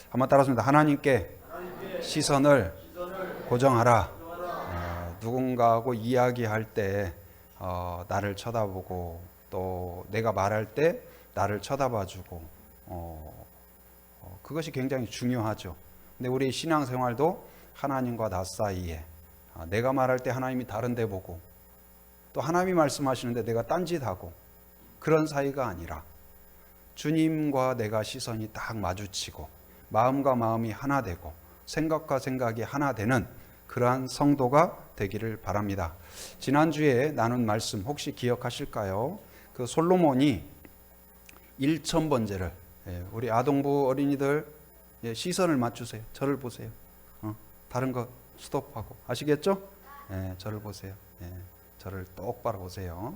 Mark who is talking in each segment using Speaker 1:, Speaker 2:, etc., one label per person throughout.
Speaker 1: 한번 따라합니다. 하나님께 시선을 고정하라. 누군가하고 이야기할 때 나를 쳐다보고 또 내가 말할 때 나를 쳐다봐주고 그것이 굉장히 중요하죠. 근데 우리 신앙생활도 하나님과 나 사이에 내가 말할 때 하나님이 다른 데 보고 또 하나님이 말씀하시는데 내가 딴짓하고 그런 사이가 아니라 주님과 내가 시선이 딱 마주치고 마음과 마음이 하나 되고 생각과 생각이 하나 되는 그러한 성도가 되기를 바랍니다. 지난주에 나눈 말씀 혹시 기억하실까요? 그 솔로몬이 1000번제를 우리 아동부 어린이들 시선을 맞추세요. 저를 보세요. 다른 거 스톱하고 아시겠죠? 저를 보세요. 저를 똑바로 보세요.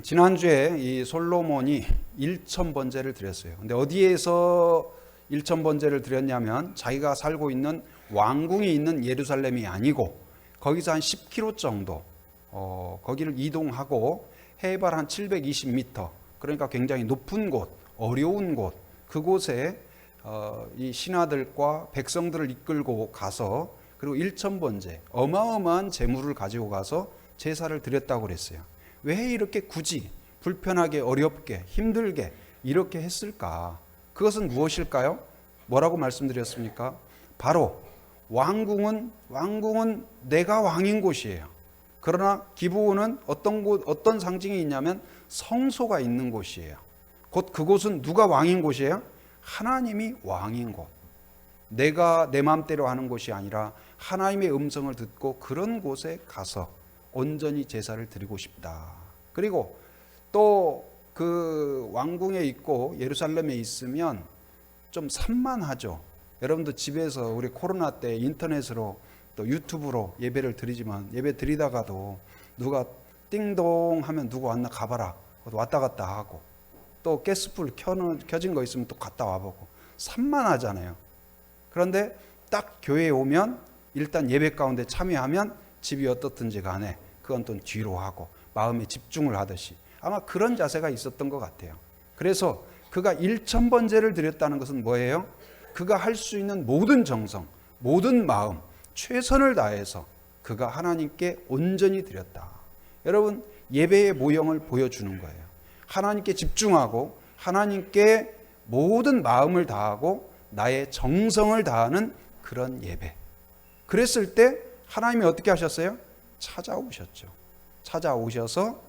Speaker 1: 지난주에 이 솔로몬이 1000번제를 드렸어요. 근데 어디에서 1000번제를 드렸냐면 자기가 살고 있는 왕궁이 있는 예루살렘이 아니고 거기서 한 10km 정도 거기를 이동하고 해발 한 720m 그러니까 굉장히 높은 곳, 어려운 곳 그곳에 이 신하들과 백성들을 이끌고 가서 그리고 1000번제 어마어마한 제물을 가지고 가서 제사를 드렸다고 그랬어요. 왜 이렇게 굳이 불편하게 어렵게 힘들게 이렇게 했을까? 그것은 무엇일까요? 뭐라고 말씀드렸습니까? 바로 왕궁은 내가 왕인 곳이에요. 그러나 기브온은 어떤 상징이 있냐면 성소가 있는 곳이에요. 곧 그곳은 누가 왕인 곳이에요? 하나님이 왕인 곳. 내가 내 마음대로 하는 곳이 아니라 하나님의 음성을 듣고 그런 곳에 가서 온전히 제사를 드리고 싶다. 그리고 또 그 왕궁에 있고 예루살렘에 있으면 좀 산만하죠. 여러분도 집에서 우리 코로나 때 인터넷으로 또 유튜브로 예배를 드리지만 예배 드리다가도 누가 띵동 하면 누구 왔나 가봐라. 왔다 갔다 하고 또 가스불 켜진 거 있으면 또 갔다 와보고 산만하잖아요. 그런데 딱 교회에 오면 일단 예배 가운데 참여하면 집이 어떻든지 간에 그건 또 뒤로 하고 마음에 집중을 하듯이 아마 그런 자세가 있었던 것 같아요. 그래서 그가 1000번제를 드렸다는 것은 뭐예요? 그가 할 수 있는 모든 정성, 모든 마음, 최선을 다해서 그가 하나님께 온전히 드렸다. 여러분 예배의 모형을 보여주는 거예요. 하나님께 집중하고 하나님께 모든 마음을 다하고 나의 정성을 다하는 그런 예배. 그랬을 때 하나님이 어떻게 하셨어요? 찾아오셨죠. 찾아오셔서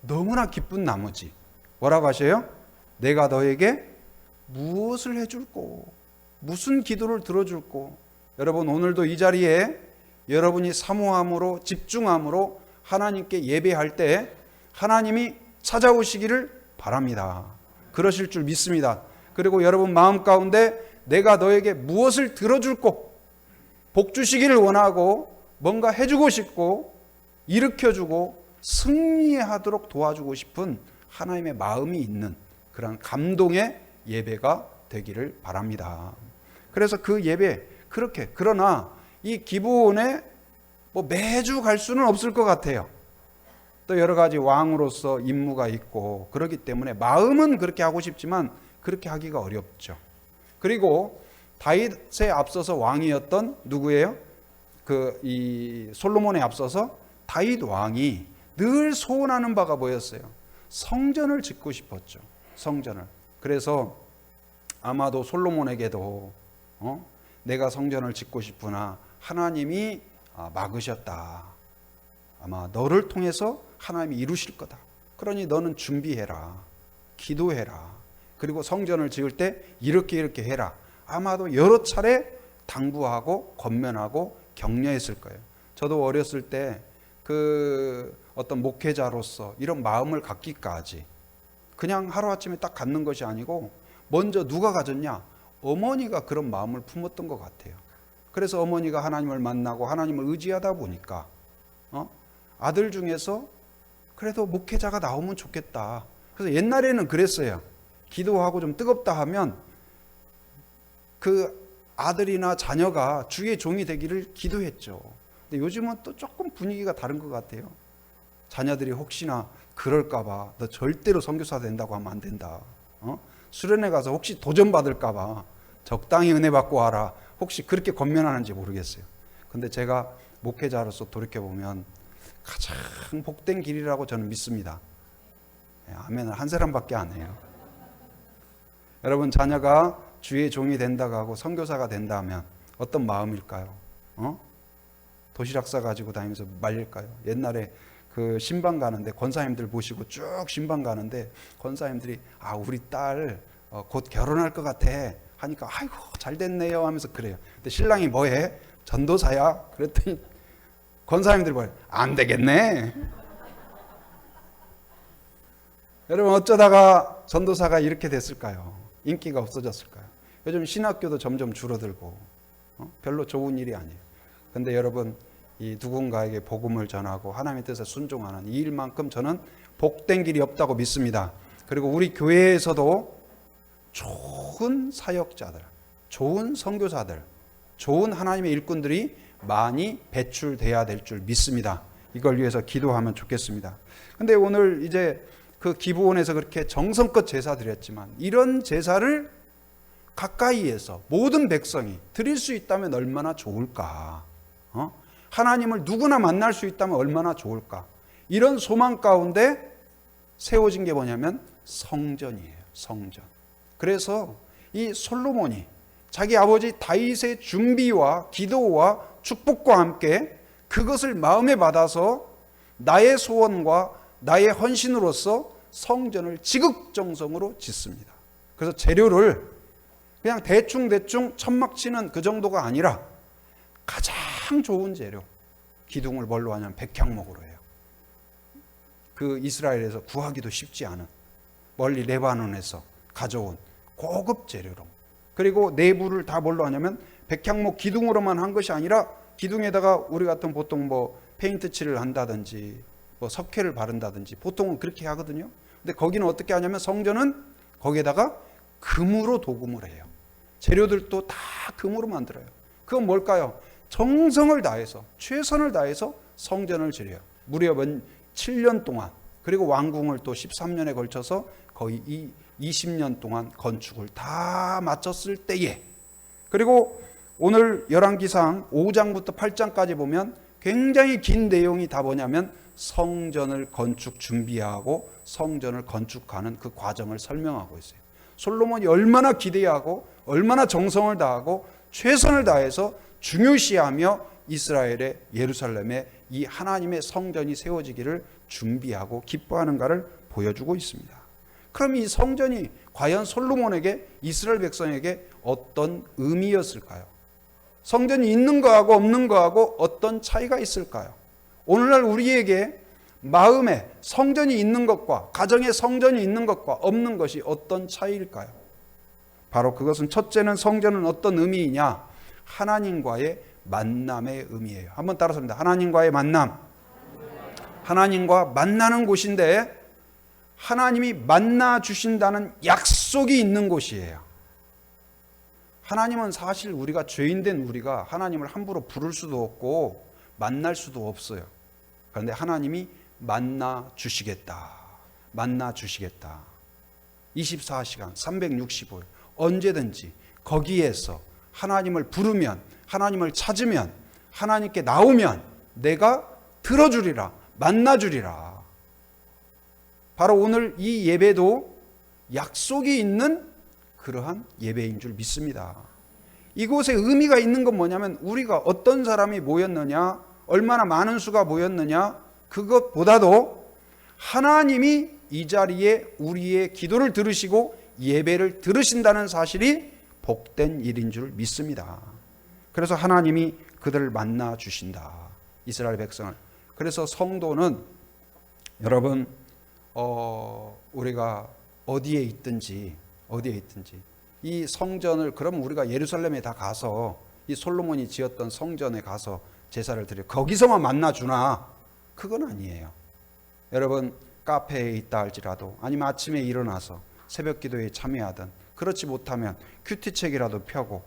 Speaker 1: 너무나 기쁜 나머지 뭐라고 하셔요? 내가 너에게 무엇을 해줄꼬? 무슨 기도를 들어줄꼬? 여러분 오늘도 이 자리에 여러분이 사모함으로 집중함으로 하나님께 예배할 때 하나님이 찾아오시기를 바랍니다. 그러실 줄 믿습니다. 그리고 여러분 마음 가운데 내가 너에게 무엇을 들어줄꼬? 복 주시기를 원하고 뭔가 해주고 싶고 일으켜주고 승리하도록 도와주고 싶은 하나님의 마음이 있는 그런 감동의 예배가 되기를 바랍니다. 그래서 그 예배 그렇게 그러나 이 기브온에 매주 갈 수는 없을 것 같아요. 또 여러 가지 왕으로서 임무가 있고 그렇기 때문에 마음은 그렇게 하고 싶지만 그렇게 하기가 어렵죠. 그리고 다윗에 앞서서 왕이었던 누구예요? 이 솔로몬에 앞서서 다윗 왕이 늘 소원하는 바가 뭐였어요? 성전을 짓고 싶었죠. 성전을. 그래서 아마도 솔로몬에게도 내가 성전을 짓고 싶으나 하나님이 막으셨다. 아마 너를 통해서 하나님이 이루실 거다. 그러니 너는 준비해라. 기도해라. 그리고 성전을 지을 때 이렇게 해라. 아마도 여러 차례 당부하고 권면하고 격려했을 거예요. 저도 어렸을 때 어떤 목회자로서 이런 마음을 갖기까지 그냥 하루아침에 딱 갖는 것이 아니고 먼저 누가 가졌냐? 어머니가 그런 마음을 품었던 것 같아요. 그래서 어머니가 하나님을 만나고 하나님을 의지하다 보니까 아들 중에서 그래도 목회자가 나오면 좋겠다. 그래서 옛날에는 그랬어요. 기도하고 좀 뜨겁다 하면 그 아들이나 자녀가 주의 종이 되기를 기도했죠. 근데 요즘은 또 조금 분위기가 다른 것 같아요. 자녀들이 혹시나 그럴까봐 너 절대로 선교사 된다고 하면 안 된다. 수련회 가서 혹시 도전받을까봐 적당히 은혜 받고 와라. 혹시 그렇게 권면하는지 모르겠어요. 근데 제가 목회자로서 돌이켜보면 가장 복된 길이라고 저는 믿습니다. 아멘을 한 사람밖에 안 해요. 여러분, 자녀가 주의 종이 된다고 하고 선교사가 된다면 어떤 마음일까요? 도시락 싸가지고 다니면서 말릴까요? 옛날에 그 신방 가는데 권사님들 보시고 쭉 신방 가는데 권사님들이 우리 딸 곧 결혼할 것 같아 하니까 아이고 잘 됐네요 하면서 그래요. 근데 신랑이 뭐해? 전도사야? 그랬더니 권사님들이 뭐해? 안 되겠네. 여러분, 어쩌다가 전도사가 이렇게 됐을까요? 인기가 없어졌을까요? 요즘 신학교도 점점 줄어들고 별로 좋은 일이 아니에요. 근데 여러분, 이 누군가에게 복음을 전하고 하나님의 뜻에 순종하는 이 일만큼 저는 복된 길이 없다고 믿습니다. 그리고 우리 교회에서도 좋은 사역자들, 좋은 선교사들, 좋은 하나님의 일꾼들이 많이 배출돼야 될 줄 믿습니다. 이걸 위해서 기도하면 좋겠습니다. 근데 오늘 이제 그 기부원에서 그렇게 정성껏 제사 드렸지만 이런 제사를 가까이에서 모든 백성이 드릴 수 있다면 얼마나 좋을까? 하나님을 누구나 만날 수 있다면 얼마나 좋을까? 이런 소망 가운데 세워진 게 뭐냐면 성전이에요. 성전. 그래서 이 솔로몬이 자기 아버지 다윗의 준비와 기도와 축복과 함께 그것을 마음에 받아서 나의 소원과 나의 헌신으로서 성전을 지극정성으로 짓습니다. 그래서 재료를 그냥 대충 천막 치는 그 정도가 아니라 가장 좋은 재료, 기둥을 뭘로 하냐면 백향목으로 해요. 그 이스라엘에서 구하기도 쉽지 않은 멀리 레바논에서 가져온 고급 재료로, 그리고 내부를 다 뭘로 하냐면 백향목 기둥으로만 한 것이 아니라 기둥에다가 우리 같은 보통 뭐 페인트 칠을 한다든지 뭐 석회를 바른다든지 보통은 그렇게 하거든요. 근데 거기는 어떻게 하냐면 성전은 거기에다가 금으로 도금을 해요. 재료들도 다 금으로 만들어요. 그건 뭘까요? 정성을 다해서 최선을 다해서 성전을 지려요. 무려 7년 동안, 그리고 왕궁을 또 13년에 걸쳐서 거의 20년 동안 건축을 다 마쳤을 때에, 그리고 오늘 열왕기상 5장부터 8장까지 보면 굉장히 긴 내용이 다 뭐냐면 성전을 건축 준비하고 성전을 건축하는 그 과정을 설명하고 있어요. 솔로몬이 얼마나 기대하고 얼마나 정성을 다하고 최선을 다해서 중요시하며 이스라엘의 예루살렘에 이 하나님의 성전이 세워지기를 준비하고 기뻐하는가를 보여주고 있습니다. 그럼 이 성전이 과연 솔로몬에게, 이스라엘 백성에게 어떤 의미였을까요? 성전이 있는 거하고 없는 거하고 어떤 차이가 있을까요? 오늘날 우리에게 마음에 성전이 있는 것과 가정에 성전이 있는 것과 없는 것이 어떤 차이일까요? 바로 그것은, 첫째는 성전은 어떤 의미이냐? 하나님과의 만남의 의미예요. 한번 따라서 합니다. 하나님과의 만남. 하나님과 만나는 곳인데 하나님이 만나 주신다는 약속이 있는 곳이에요. 하나님은 사실 우리가 죄인된 우리가 하나님을 함부로 부를 수도 없고 만날 수도 없어요. 그런데 하나님이 만나 주시겠다. 만나 주시겠다. 24시간 365일 언제든지 거기에서 하나님을 부르면, 하나님을 찾으면, 하나님께 나오면 내가 들어주리라, 만나주리라. 바로 오늘 이 예배도 약속이 있는 그러한 예배인 줄 믿습니다. 이곳에 의미가 있는 건 뭐냐면 우리가 어떤 사람이 모였느냐, 얼마나 많은 수가 모였느냐, 그것보다도 하나님이 이 자리에 우리의 기도를 들으시고 예배를 들으신다는 사실이 복된 일인 줄 믿습니다. 그래서 하나님이 그들을 만나 주신다, 이스라엘 백성을. 그래서 성도는 여러분 우리가 어디에 있든지 이 성전을, 그럼 우리가 예루살렘에 다 가서 이 솔로몬이 지었던 성전에 가서 제사를 드려 거기서만 만나주나? 그건 아니에요. 여러분, 카페에 있다 할지라도, 아니면 아침에 일어나서 새벽 기도에 참여하든, 그렇지 못하면 큐티책이라도 펴고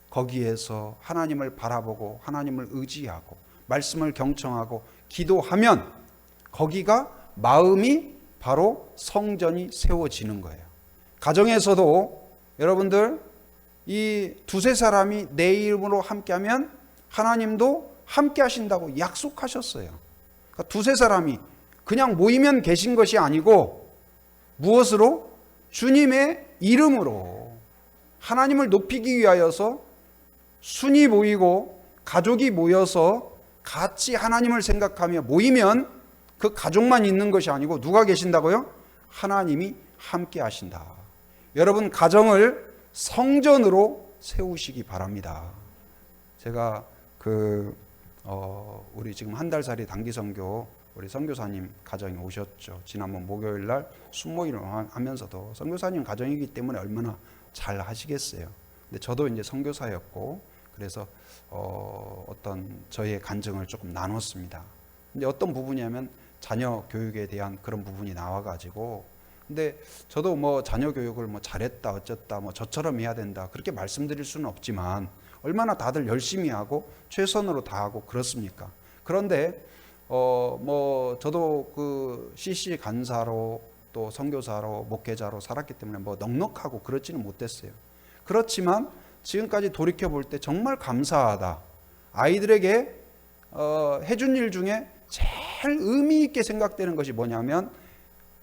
Speaker 1: 거기에서 하나님을 바라보고 하나님을 의지하고 말씀을 경청하고 기도하면 거기가 마음이 바로 성전이 세워지는 거예요. 가정에서도 여러분들 이 두세 사람이 내 이름으로 함께하면 하나님도 함께 하신다고 약속하셨어요. 그러니까 두세 사람이 그냥 모이면 계신 것이 아니고 무엇으로? 주님의 이름으로 하나님을 높이기 위하여서 순이 모이고 가족이 모여서 같이 하나님을 생각하며 모이면 그 가족만 있는 것이 아니고 누가 계신다고요? 하나님이 함께 하신다. 여러분 가정을 성전으로 세우시기 바랍니다. 제가 우리 지금 한 달살이 단기 선교 우리 선교사님 가정에 오셨죠. 지난번 목요일 날 순모임을 하면서도 선교사님 가정이기 때문에 얼마나 잘 하시겠어요. 근데 저도 이제 선교사였고 그래서 어떤 저희의 간증을 조금 나눴습니다. 근데 어떤 부분이냐면 자녀 교육에 대한 그런 부분이 나와가지고 근데 저도 뭐 자녀 교육을 뭐 잘했다 어쨌다 뭐 저처럼 해야 된다 그렇게 말씀드릴 수는 없지만 얼마나 다들 열심히 하고 최선으로 다하고 그렇습니까? 그런데 뭐 저도 그 CC 간사로 또 선교사로 목회자로 살았기 때문에 뭐 넉넉하고 그렇지는 못했어요. 그렇지만 지금까지 돌이켜 볼 때 정말 감사하다. 아이들에게 해준 일 중에 제일 의미 있게 생각되는 것이 뭐냐면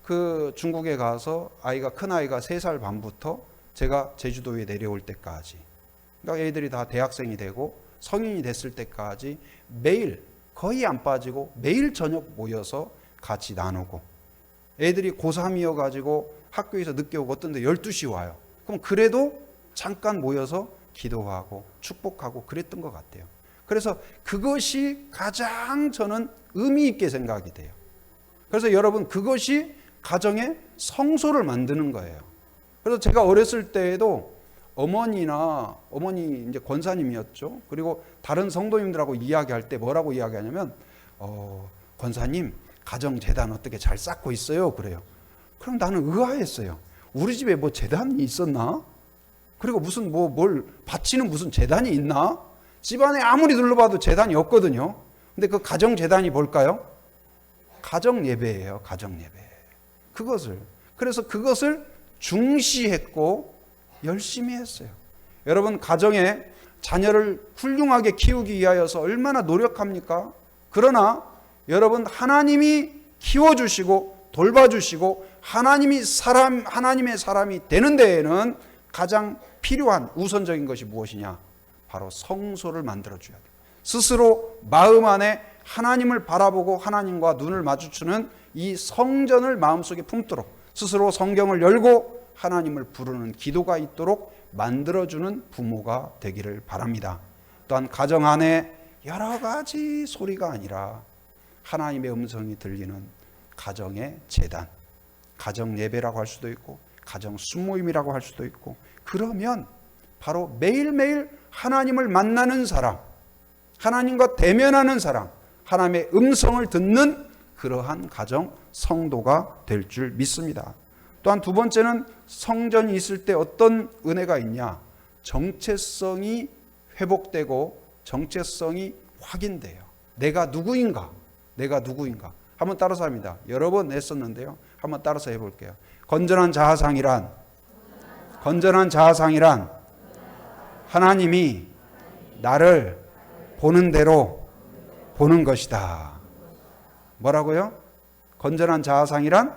Speaker 1: 그 중국에 가서 큰 아이가 3살 반부터 제가 제주도에 내려올 때까지 그러니까 애들이 다 대학생이 되고 성인이 됐을 때까지 매일 거의 안 빠지고 매일 저녁 모여서 같이 나누고 애들이 고3이어 가지고 학교에서 늦게 오고 어떤 데 12시 와요. 그럼 그래도 잠깐 모여서 기도하고 축복하고 그랬던 것 같아요. 그래서 그것이 가장 저는 의미 있게 생각이 돼요. 그래서 여러분 그것이 가정의 성소를 만드는 거예요. 그래서 제가 어렸을 때에도 어머니 이제 권사님이었죠. 그리고 다른 성도님들하고 이야기할 때 뭐라고 이야기하냐면 권사님 가정재단 어떻게 잘 쌓고 있어요? 그래요. 그럼 나는 의아했어요. 우리 집에 뭐 재단이 있었나? 그리고 무슨 뭘 바치는 무슨 재단이 있나? 집안에 아무리 둘러봐도 재단이 없거든요. 근데 그 가정재단이 뭘까요? 가정예배예요. 가정예배. 그래서 그것을 중시했고 열심히 했어요. 여러분 가정에 자녀를 훌륭하게 키우기 위하여서 얼마나 노력합니까? 그러나 여러분 하나님이 키워주시고 돌봐주시고 하나님의 사람이 되는 데에는 가장 필요한 우선적인 것이 무엇이냐? 바로 성소를 만들어줘야 돼요. 스스로 마음 안에 하나님을 바라보고 하나님과 눈을 마주치는 이 성전을 마음속에 품도록 스스로 성경을 열고 하나님을 부르는 기도가 있도록 만들어주는 부모가 되기를 바랍니다. 또한 가정 안에 여러 가지 소리가 아니라 하나님의 음성이 들리는 가정의 재단, 가정 예배라고 할 수도 있고 가정 순모임이라고 할 수도 있고 그러면 바로 매일매일 하나님을 만나는 사람, 하나님과 대면하는 사람, 하나님의 음성을 듣는 그러한 가정 성도가 될 줄 믿습니다. 또한 두 번째는 성전이 있을 때 어떤 은혜가 있냐? 정체성이 회복되고 정체성이 확인돼요. 내가 누구인가? 한번 따라서 합니다. 여러 번 했었는데요. 한번 따라서 해볼게요. 건전한 자아상이란 하나님이 나를 보는 대로 보는 것이다. 뭐라고요? 건전한 자아상이란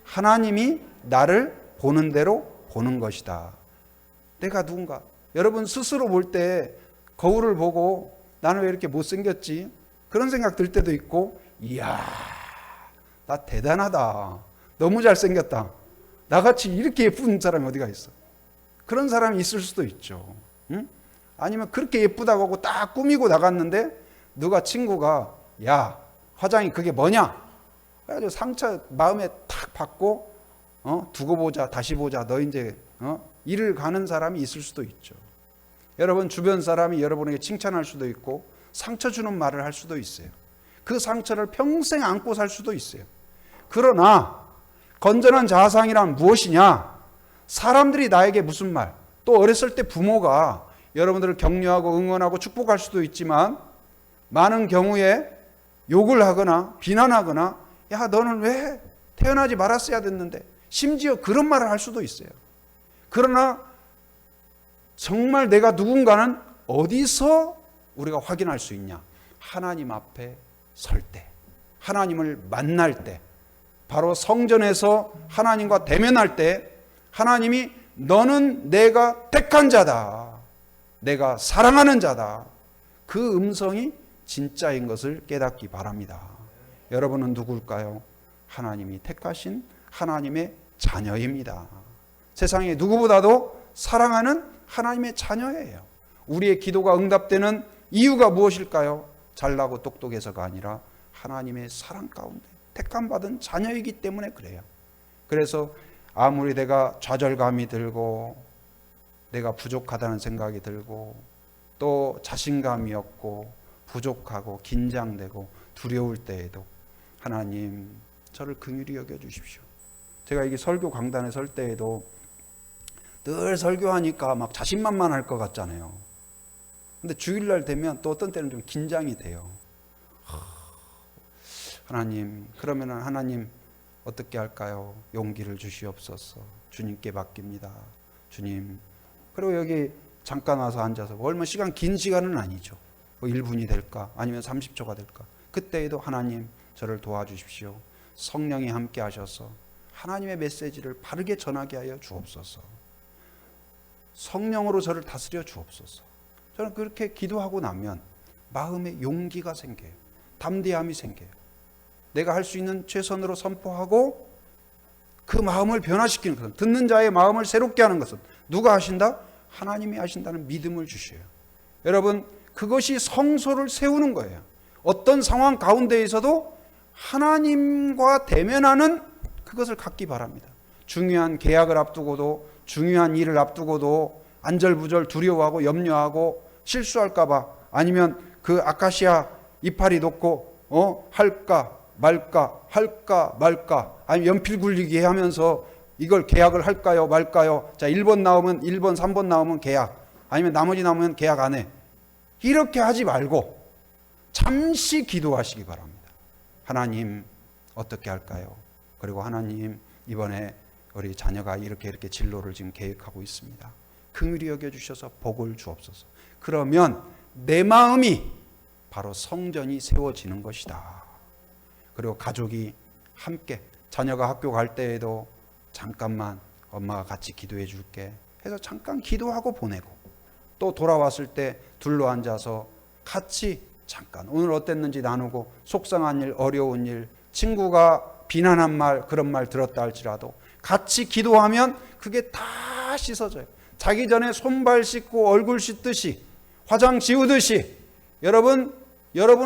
Speaker 1: 하나님이 나를 보는 대로 보는 것이다. 내가 누군가? 여러분 스스로 볼 때 거울을 보고 나는 왜 이렇게 못생겼지? 그런 생각 들 때도 있고 이야 나 대단하다. 너무 잘생겼다. 나같이 이렇게 예쁜 사람이 어디가 있어? 그런 사람이 있을 수도 있죠. 응? 아니면 그렇게 예쁘다고 하고 딱 꾸미고 나갔는데 누가 친구가 야 화장이 그게 뭐냐? 그래가지고 상처 마음에 탁 받고 두고 보자 다시 보자 너 이제 일을 가는 사람이 있을 수도 있죠. 여러분 주변 사람이 여러분에게 칭찬할 수도 있고 상처 주는 말을 할 수도 있어요. 그 상처를 평생 안고 살 수도 있어요. 그러나 건전한 자아상이란 무엇이냐? 사람들이 나에게 무슨 말, 또 어렸을 때 부모가 여러분들을 격려하고 응원하고 축복할 수도 있지만 많은 경우에 욕을 하거나 비난하거나 야 너는 왜 태어나지 말았어야 됐는데 심지어 그런 말을 할 수도 있어요. 그러나 정말 내가 누군가는 어디서 우리가 확인할 수 있냐? 하나님 앞에 설 때, 하나님을 만날 때, 바로 성전에서 하나님과 대면할 때 하나님이 너는 내가 택한 자다, 내가 사랑하는 자다, 그 음성이 진짜인 것을 깨닫기 바랍니다. 여러분은 누굴까요? 하나님이 택하신 하나님의 자녀입니다. 세상에 누구보다도 사랑하는 하나님의 자녀예요. 우리의 기도가 응답되는 이유가 무엇일까요? 잘나고 똑똑해서가 아니라 하나님의 사랑 가운데 택함받은 자녀이기 때문에 그래요. 그래서 아무리 내가 좌절감이 들고 내가 부족하다는 생각이 들고 또 자신감이 없고 부족하고 긴장되고 두려울 때에도 하나님 저를 긍휼히 여겨주십시오. 제가 이게 설교 강단에 설 때에도 늘 설교하니까 막 자신만만할 것 같잖아요. 근데 주일날 되면 또 어떤 때는 좀 긴장이 돼요. 하나님, 그러면은 하나님 어떻게 할까요? 용기를 주시옵소서. 주님께 맡깁니다. 주님. 그리고 여기 잠깐 와서 앉아서 얼마 시간 긴 시간은 아니죠. 뭐 1분이 될까? 아니면 30초가 될까? 그때에도 하나님 저를 도와주십시오. 성령이 함께 하셔서 하나님의 메시지를 바르게 전하게 하여 주옵소서. 성령으로 저를 다스려 주옵소서. 저는 그렇게 기도하고 나면 마음에 용기가 생겨요. 담대함이 생겨요. 내가 할 수 있는 최선으로 선포하고 그 마음을 변화시키는 것은, 듣는 자의 마음을 새롭게 하는 것은 누가 하신다? 하나님이 하신다는 믿음을 주셔요. 여러분, 그것이 성소를 세우는 거예요. 어떤 상황 가운데에서도 하나님과 대면하는 그것을 갖기 바랍니다. 중요한 계약을 앞두고도, 중요한 일을 앞두고도 안절부절 두려워하고 염려하고 실수할까 봐, 아니면 그 아카시아 이파리 놓고 할까 말까, 할까 말까, 아니면 연필 굴리기 하면서 이걸 계약을 할까요 말까요? 자, 1번 나오면 1번 3번 나오면 계약, 아니면 나머지 나오면 계약 안 해. 이렇게 하지 말고 잠시 기도하시기 바랍니다. 하나님 어떻게 할까요? 그리고 하나님 이번에 우리 자녀가 이렇게 진로를 지금 계획하고 있습니다. 긍휼히 여겨주셔서 복을 주옵소서. 그러면 내 마음이 바로 성전이 세워지는 것이다. 그리고 가족이 함께, 자녀가 학교 갈 때에도 잠깐만 엄마가 같이 기도해 줄게 해서 잠깐 기도하고 보내고, 또 돌아왔을 때 둘러앉아서 같이 잠깐 오늘 어땠는지 나누고, 속상한 일, 어려운 일, 친구가 비난한 말, 그런 말 들었다 할지라도 같이 기도하면 그게 다 씻어져요. 자기 전에 손발 씻고 얼굴 씻듯이, 화장 지우듯이 여러분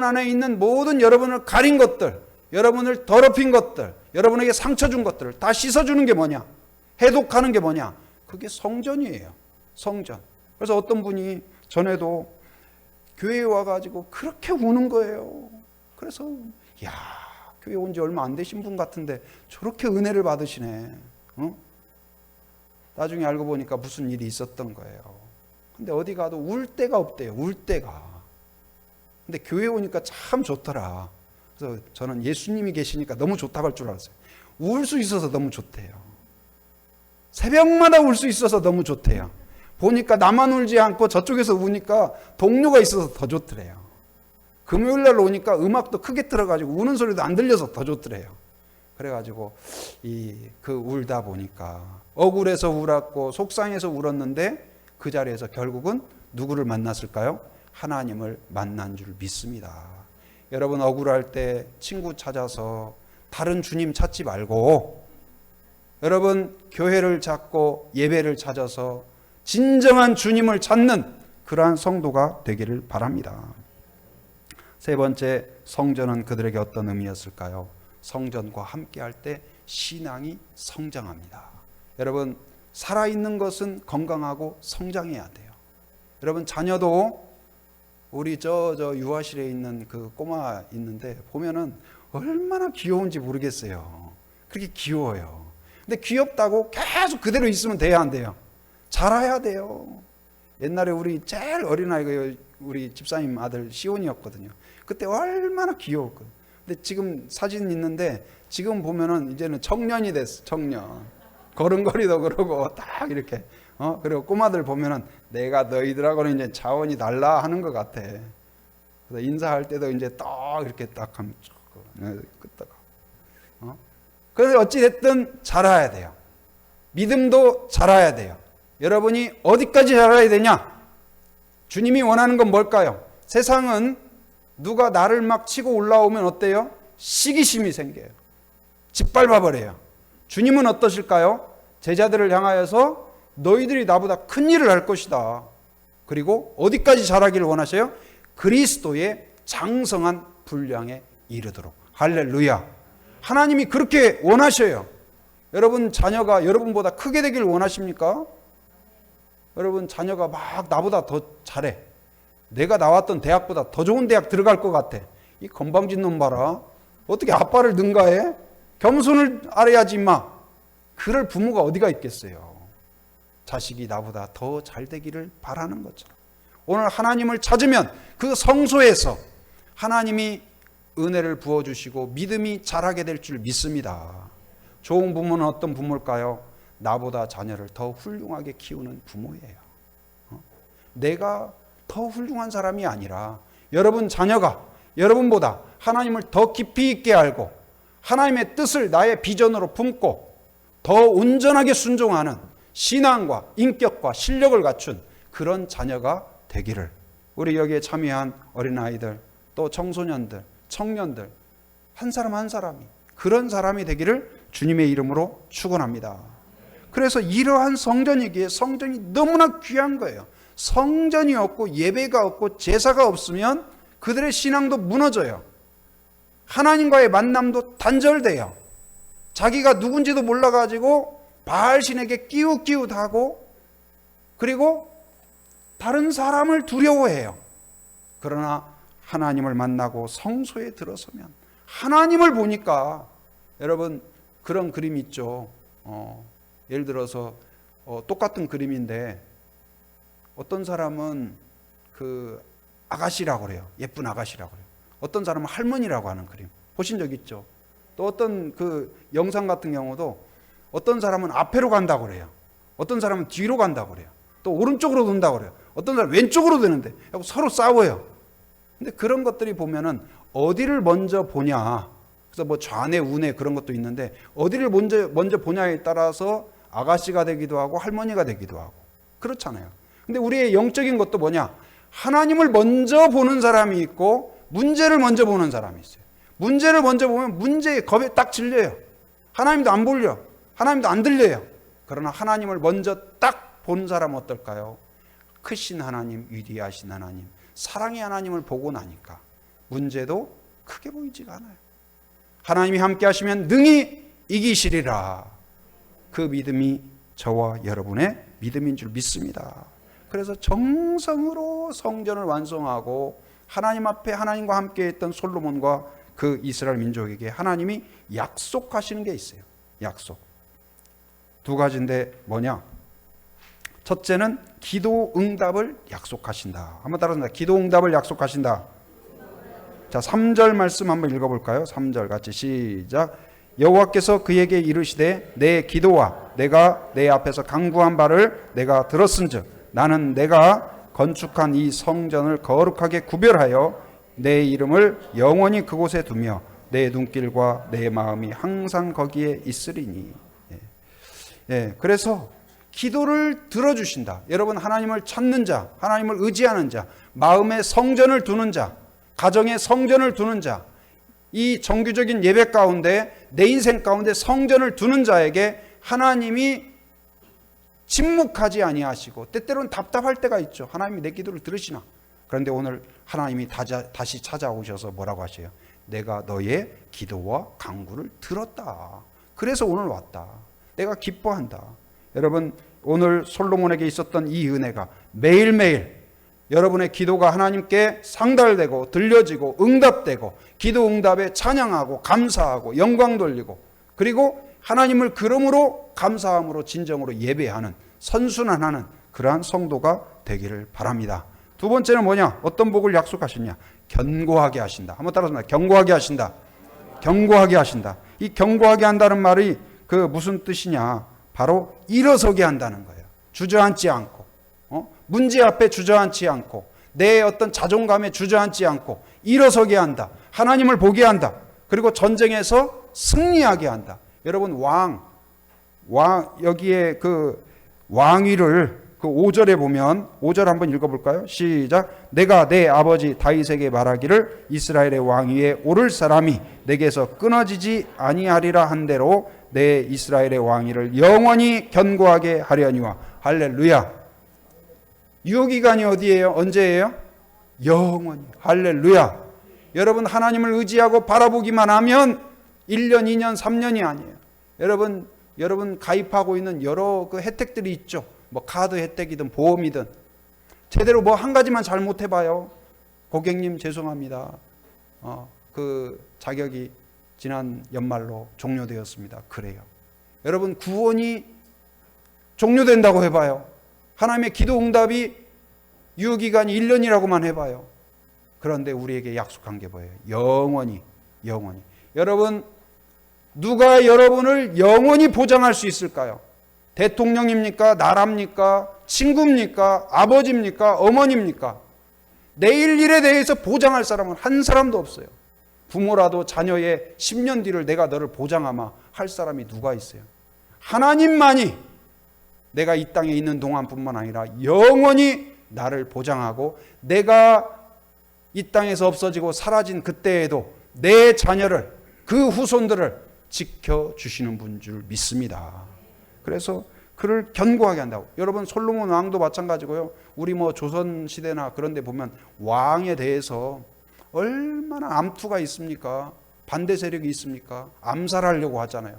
Speaker 1: 안에 있는 모든 여러분을 가린 것들, 여러분을 더럽힌 것들, 여러분에게 상처 준 것들을 다 씻어주는 게 뭐냐? 해독하는 게 뭐냐? 그게 성전이에요. 성전. 그래서 어떤 분이 전에도 교회에 와가지고 그렇게 우는 거예요. 그래서 야, 교회 온 지 얼마 안 되신 분 같은데 저렇게 은혜를 받으시네. 나중에 알고 보니까 무슨 일이 있었던 거예요. 근데 어디 가도 울 데가 없대요. 울 데가. 근데 교회 오니까 참 좋더라. 그래서 저는 예수님이 계시니까 너무 좋다고 할 줄 알았어요. 울 수 있어서 너무 좋대요. 새벽마다 울 수 있어서 너무 좋대요. 보니까 나만 울지 않고 저쪽에서 우니까 동료가 있어서 더 좋더래요. 금요일날 오니까 음악도 크게 틀어가지고 우는 소리도 안 들려서 더 좋더래요. 그래가지고 그 울다 보니까 억울해서 울었고 속상해서 울었는데 그 자리에서 결국은 누구를 만났을까요? 하나님을 만난 줄 믿습니다. 여러분, 억울할 때 친구 찾아서 다른 주님 찾지 말고 여러분 교회를 찾고 예배를 찾아서 진정한 주님을 찾는 그러한 성도가 되기를 바랍니다. 세 번째, 성전은 그들에게 어떤 의미였을까요? 성전과 함께할 때 신앙이 성장합니다. 여러분, 살아있는 것은 건강하고 성장해야 돼요. 여러분, 자녀도 우리 저 유아실에 있는 그 꼬마 있는데 보면은 얼마나 귀여운지 모르겠어요. 그렇게 귀여워요. 근데 귀엽다고 계속 그대로 있으면 돼야 안 돼요? 자라야 돼요. 옛날에 우리 제일 어린아이가 우리 집사님 아들 시온이었거든요. 그때 얼마나 귀여웠거든요. 근데 지금 사진 있는데 지금 보면은 이제는 청년이 됐어. 청년. 걸음걸이도 그러고 딱 이렇게 그리고 꼬마들 보면은 내가 너희들하고는 이제 차원이 달라 하는 것 같아. 그래서 인사할 때도 이제 딱 이렇게 딱 하면 끄다가 그래서 어찌 됐든 자라야 돼요. 믿음도 자라야 돼요. 여러분이 어디까지 자라야 되냐? 주님이 원하는 건 뭘까요? 세상은 누가 나를 막 치고 올라오면 어때요? 시기심이 생겨요. 짓밟아 버려요. 주님은 어떠실까요? 제자들을 향하여서 너희들이 나보다 큰 일을 할 것이다. 그리고 어디까지 자라기를 원하셔요? 그리스도의 장성한 분량에 이르도록. 할렐루야. 하나님이 그렇게 원하셔요. 여러분 자녀가 여러분보다 크게 되기를 원하십니까? 여러분 자녀가 막 나보다 더 잘해. 내가 나왔던 대학보다 더 좋은 대학 들어갈 것 같아. 이 건방진 놈 봐라. 어떻게 아빠를 능가해? 겸손을 알아야지 임마. 그럴 부모가 어디가 있겠어요. 자식이 나보다 더 잘 되기를 바라는 것처럼 오늘 하나님을 찾으면 그 성소에서 하나님이 은혜를 부어주시고 믿음이 자라게 될 줄 믿습니다. 좋은 부모는 어떤 부모일까요? 나보다 자녀를 더 훌륭하게 키우는 부모예요. 내가 더 훌륭한 사람이 아니라 여러분 자녀가 여러분보다 하나님을 더 깊이 있게 알고 하나님의 뜻을 나의 비전으로 품고 더 온전하게 순종하는 신앙과 인격과 실력을 갖춘 그런 자녀가 되기를 우리 여기에 참여한 어린아이들 또 청소년들 청년들 한 사람 한 사람이 그런 사람이 되기를 주님의 이름으로 축원합니다. 그래서 이러한 성전이기에 성전이 너무나 귀한 거예요. 성전이 없고 예배가 없고 제사가 없으면 그들의 신앙도 무너져요. 하나님과의 만남도 단절돼요. 자기가 누군지도 몰라가지고 바알신에게 끼웃끼웃하고 그리고 다른 사람을 두려워해요. 그러나 하나님을 만나고 성소에 들어서면 하나님을 보니까 여러분 그런 그림 있죠. 예를 들어서 똑같은 그림인데 어떤 사람은 그 아가씨라고 그래요. 예쁜 아가씨라고 그래요. 어떤 사람은 할머니라고 하는 그림 보신 적 있죠. 또 어떤 그 영상 같은 경우도 어떤 사람은 앞으로 간다고 그래요. 어떤 사람은 뒤로 간다고 그래요. 또 오른쪽으로 돈다고 그래요. 어떤 사람은 왼쪽으로 되는데 서로 싸워요. 근데 그런 것들이 보면은 어디를 먼저 보냐. 그래서 뭐 좌뇌 우뇌 그런 것도 있는데 어디를 먼저 보냐에 따라서 아가씨가 되기도 하고 할머니가 되기도 하고 그렇잖아요. 근데 우리의 영적인 것도 뭐냐? 하나님을 먼저 보는 사람이 있고 문제를 먼저 보는 사람이 있어요. 문제를 먼저 보면 문제에 겁에 딱 질려요. 하나님도 안 보려. 하나님도 안 들려요. 그러나 하나님을 먼저 딱 본 사람은 어떨까요? 크신 하나님, 위대하신 하나님, 사랑의 하나님을 보고 나니까 문제도 크게 보이지가 않아요. 하나님이 함께 하시면 능히 이기시리라. 그 믿음이 저와 여러분의 믿음인 줄 믿습니다. 그래서 정성으로 성전을 완성하고 하나님 앞에 하나님과 함께 했던 솔로몬과 그 이스라엘 민족에게 하나님이 약속하시는 게 있어요. 약속. 두 가지인데 뭐냐? 첫째는 기도 응답을 약속하신다. 한번 따라합니다. 기도 응답을 약속하신다. 자, 3절 말씀 한번 읽어볼까요? 3절 같이 시작. 여호와께서 그에게 이르시되 내 기도와 내가 내 앞에서 간구한 바를 내가 들었은즉 나는 내가 건축한 이 성전을 거룩하게 구별하여 내 이름을 영원히 그곳에 두며 내 눈길과 내 마음이 항상 거기에 있으리니. 그래서 기도를 들어주신다. 여러분 하나님을 찾는 자, 하나님을 의지하는 자, 마음에 성전을 두는 자, 가정에 성전을 두는 자, 이 정규적인 예배 가운데 내 인생 가운데 성전을 두는 자에게 하나님이 침묵하지 아니하시고 때때로는 답답할 때가 있죠. 하나님이 내 기도를 들으시나? 그런데 오늘 하나님이 다시 찾아오셔서 뭐라고 하셔요? 내가 너의 기도와 간구를 들었다. 그래서 오늘 왔다. 내가 기뻐한다. 여러분 오늘 솔로몬에게 있었던 이 은혜가 매일매일 여러분의 기도가 하나님께 상달되고 들려지고 응답되고 기도 응답에 찬양하고 감사하고 영광 돌리고 그리고 하나님을 그러므로 감사함으로 진정으로 예배하는 선순환하는 그러한 성도가 되기를 바랍니다. 두 번째는 뭐냐? 어떤 복을 약속하시냐? 견고하게 하신다. 한번 따라서 견고하게 하신다. 견고하게 하신다. 이 견고하게 한다는 말이 그 무슨 뜻이냐? 바로 일어서게 한다는 거예요. 주저앉지 않고, 문제 앞에 주저앉지 않고, 내 어떤 자존감에 주저앉지 않고 일어서게 한다. 하나님을 보게 한다. 그리고 전쟁에서 승리하게 한다. 여러분, 여기에 그 왕위를 그 5절에 보면 5절 한번 읽어볼까요? 시작. 내가 내 아버지 다윗에게 말하기를 이스라엘의 왕위에 오를 사람이 내게서 끊어지지 아니하리라 한 대로 내 이스라엘의 왕위를 영원히 견고하게 하려니와. 할렐루야. 유효기간이 어디예요? 언제예요? 영원히. 할렐루야. 여러분, 하나님을 의지하고 바라보기만 하면 1년, 2년, 3년이 아니에요. 여러분 가입하고 있는 여러 그 혜택들이 있죠. 뭐 카드 혜택이든 보험이든 제대로 뭐 한 가지만 잘못해봐요. 고객님 죄송합니다. 그 자격이 지난 연말로 종료되었습니다. 그래요. 여러분, 구원이 종료된다고 해봐요. 하나님의 기도 응답이 유효기간이 1년이라고만 해봐요. 그런데 우리에게 약속한 게 뭐예요? 영원히. 여러분, 누가 여러분을 영원히 보장할 수 있을까요? 대통령입니까? 나라입니까? 친구입니까? 아버지입니까? 어머니입니까? 내일 일에 대해서 보장할 사람은 한 사람도 없어요. 부모라도 자녀의 10년 뒤를 내가 너를 보장하마 할 사람이 누가 있어요? 하나님만이 내가 이 땅에 있는 동안뿐만 아니라 영원히 나를 보장하고 내가 이 땅에서 없어지고 사라진 그때에도 내 자녀를, 그 후손들을 지켜주시는 분 줄 믿습니다. 그래서 그를 견고하게 한다고. 여러분, 솔로몬 왕도 마찬가지고요. 우리 뭐 조선시대나 그런 데 보면 왕에 대해서 얼마나 암투가 있습니까? 반대 세력이 있습니까? 암살하려고 하잖아요.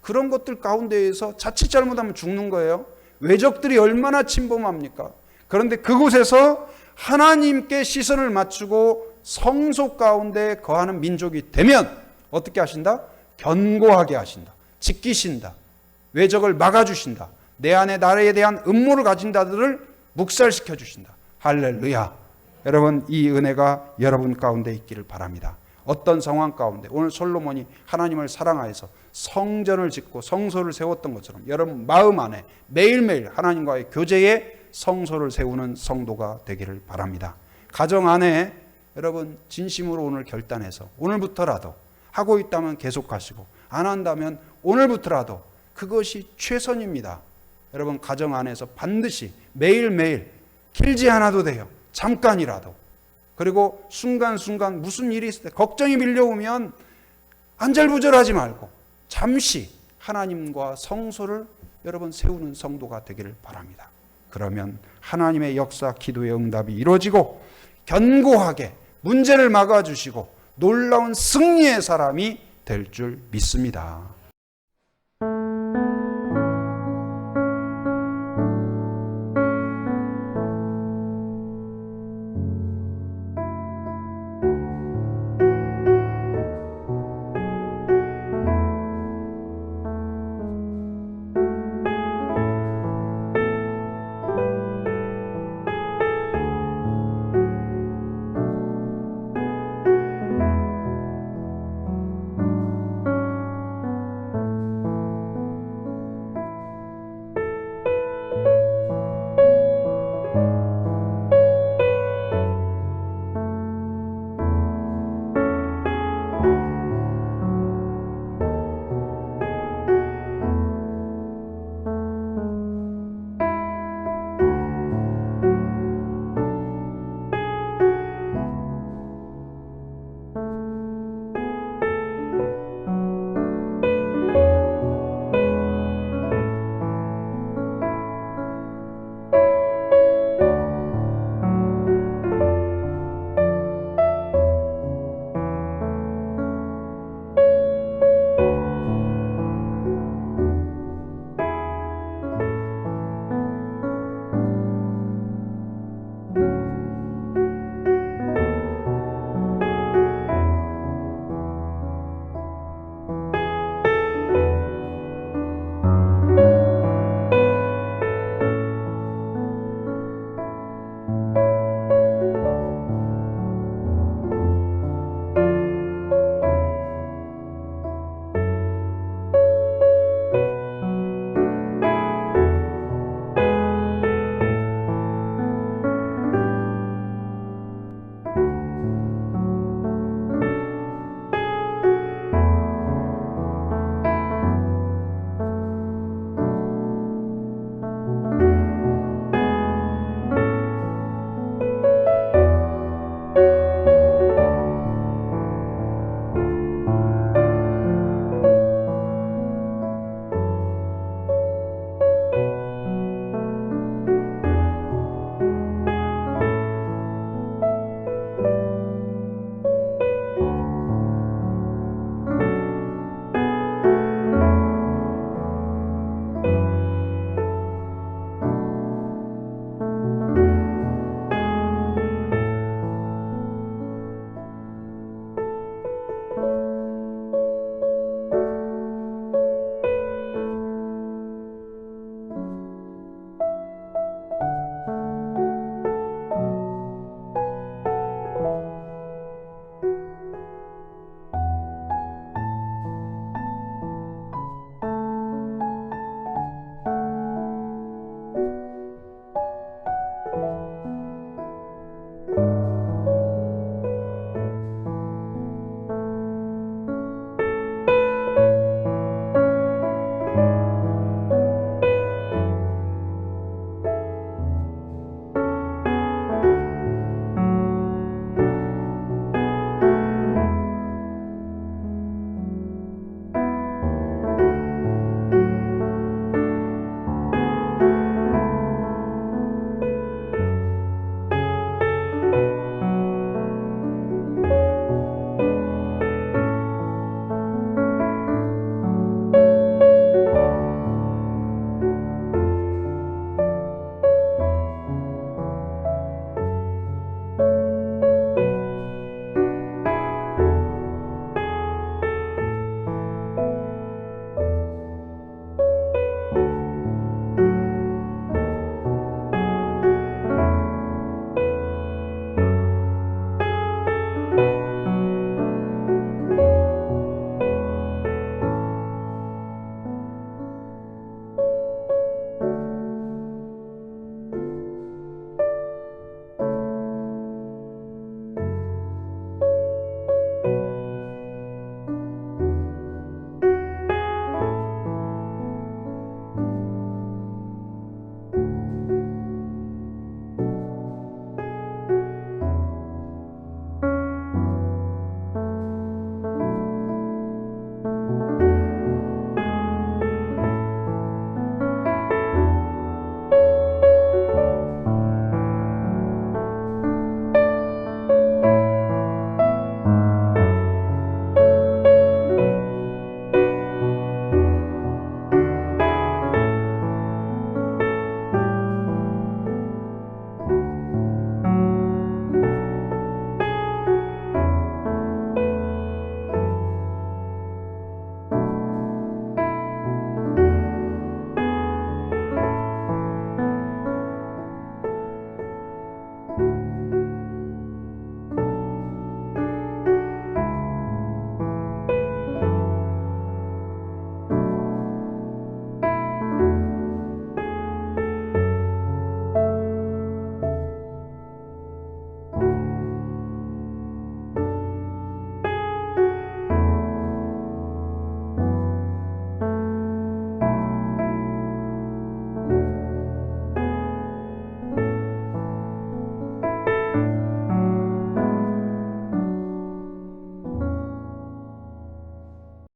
Speaker 1: 그런 것들 가운데에서 자칫 잘못하면 죽는 거예요. 외적들이 얼마나 침범합니까? 그런데 그곳에서 하나님께 시선을 맞추고 성소 가운데 거하는 민족이 되면 어떻게 하신다? 견고하게 하신다. 지키신다. 외적을 막아주신다. 내 안에 나라에 대한 음모를 가진 자들을 묵살시켜 주신다. 할렐루야. 여러분, 이 은혜가 여러분 가운데 있기를 바랍니다. 어떤 상황 가운데 오늘 솔로몬이 하나님을 사랑하여서 성전을 짓고 성소를 세웠던 것처럼 여러분 마음 안에 매일매일 하나님과의 교제에 성소를 세우는 성도가 되기를 바랍니다. 가정 안에 여러분 진심으로 오늘 결단해서 오늘부터라도 하고 있다면 계속하시고 안 한다면 오늘부터라도 그것이 최선입니다. 여러분 가정 안에서 반드시 매일매일 길지 않아도 돼요. 잠깐이라도. 그리고 순간순간 무슨 일이 있을 때 걱정이 밀려오면 안절부절하지 말고 잠시 하나님과 성소를 여러분 세우는 성도가 되기를 바랍니다. 그러면 하나님의 역사, 기도의 응답이 이루어지고 견고하게 문제를 막아주시고 놀라운 승리의 사람이 될 줄 믿습니다.